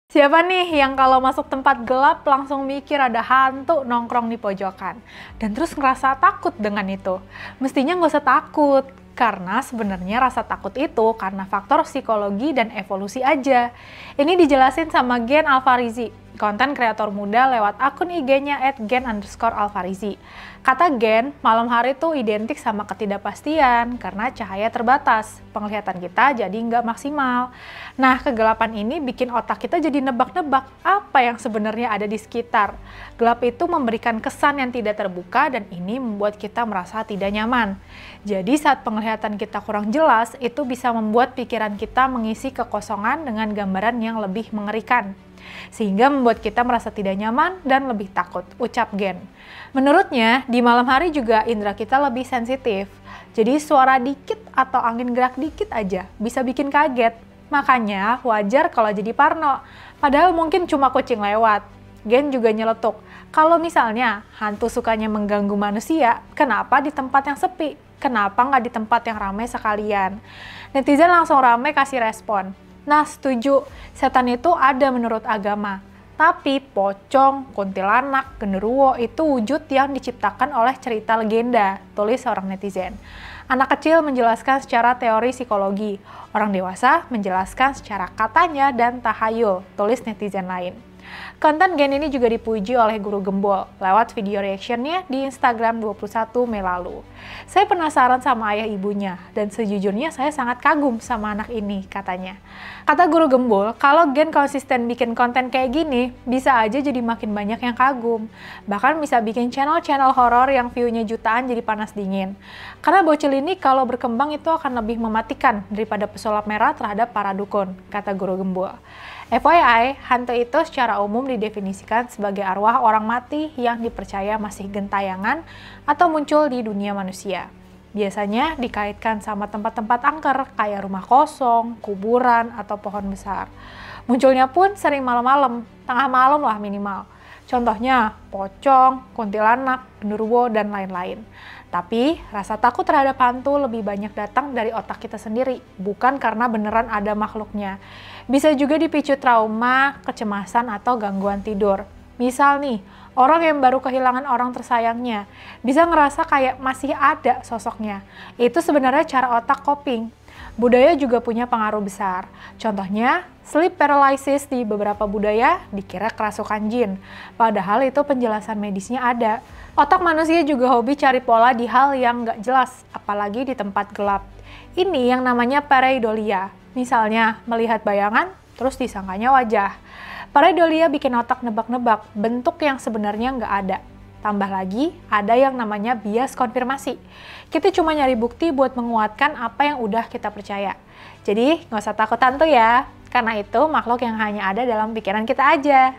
Siapa nih yang kalau masuk tempat gelap langsung mikir ada hantu nongkrong di pojokan dan terus ngerasa takut dengan itu? Mestinya nggak usah takut, karena sebenarnya rasa takut itu karena faktor psikologi dan evolusi aja. Ini dijelasin sama Gen Alvarizi, konten kreator muda lewat akun IG-nya @gen_alvarizi. Kata Gen, malam hari tuh identik sama ketidakpastian karena cahaya terbatas. Penglihatan kita jadi nggak maksimal. Nah, kegelapan ini bikin otak kita jadi nebak-nebak apa yang sebenarnya ada di sekitar. Gelap itu memberikan kesan yang tidak terbuka dan ini membuat kita merasa tidak nyaman. Jadi saat penglihatan kita kurang jelas, itu bisa membuat pikiran kita mengisi kekosongan dengan gambaran yang lebih mengerikan. Sehingga membuat kita merasa tidak nyaman dan lebih takut, ucap Gen. Menurutnya, di malam hari juga indera kita lebih sensitif. Jadi suara dikit atau angin gerak dikit aja bisa bikin kaget. Makanya wajar kalau jadi parno, padahal mungkin cuma kucing lewat. Gen juga nyeletuk, kalau misalnya hantu sukanya mengganggu manusia, kenapa di tempat yang sepi? Kenapa nggak di tempat yang ramai sekalian? Netizen langsung ramai kasih respon. Nah, setuju, setan itu ada menurut agama. Tapi pocong, kuntilanak, genderuwo itu wujud yang diciptakan oleh cerita legenda, tulis seorang netizen. Anak kecil menjelaskan secara teori psikologi, orang dewasa menjelaskan secara katanya dan tahayul, tulis netizen lain. Konten Gen ini juga dipuji oleh Guru Gembol lewat video reactionnya di Instagram 21 Mei lalu. Saya penasaran sama ayah ibunya dan sejujurnya saya sangat kagum sama anak ini, katanya. Kata Guru Gembol, kalau Gen konsisten bikin konten kayak gini, bisa aja jadi makin banyak yang kagum. Bahkan bisa bikin channel-channel horor yang view-nya jutaan jadi panas dingin. Karena bocil ini kalau berkembang itu akan lebih mematikan daripada pesulap merah terhadap para dukun, kata Guru Gembol. FYI, hantu itu secara umum didefinisikan sebagai arwah orang mati yang dipercaya masih gentayangan atau muncul di dunia manusia. Biasanya dikaitkan sama tempat-tempat angker kayak rumah kosong, kuburan, atau pohon besar. Munculnya pun sering malam-malam, tengah malam lah minimal. Contohnya pocong, kuntilanak, genderuwo, dan lain-lain. Tapi rasa takut terhadap hantu lebih banyak datang dari otak kita sendiri, bukan karena beneran ada makhluknya. Bisa juga dipicu trauma, kecemasan, atau gangguan tidur. Misal nih, orang yang baru kehilangan orang tersayangnya, bisa ngerasa kayak masih ada sosoknya. Itu sebenarnya cara otak coping. Budaya juga punya pengaruh besar. Contohnya, sleep paralysis di beberapa budaya dikira kerasukan jin. Padahal itu penjelasan medisnya ada. Otak manusia juga hobi cari pola di hal yang nggak jelas, apalagi di tempat gelap. Ini yang namanya pareidolia. Misalnya, melihat bayangan, terus disangkanya wajah. Pareidolia bikin otak nebak-nebak bentuk yang sebenarnya nggak ada. Tambah lagi, ada yang namanya bias konfirmasi. Kita cuma nyari bukti buat menguatkan apa yang udah kita percaya. Jadi, nggak usah takut hantu ya, karena itu makhluk yang hanya ada dalam pikiran kita aja.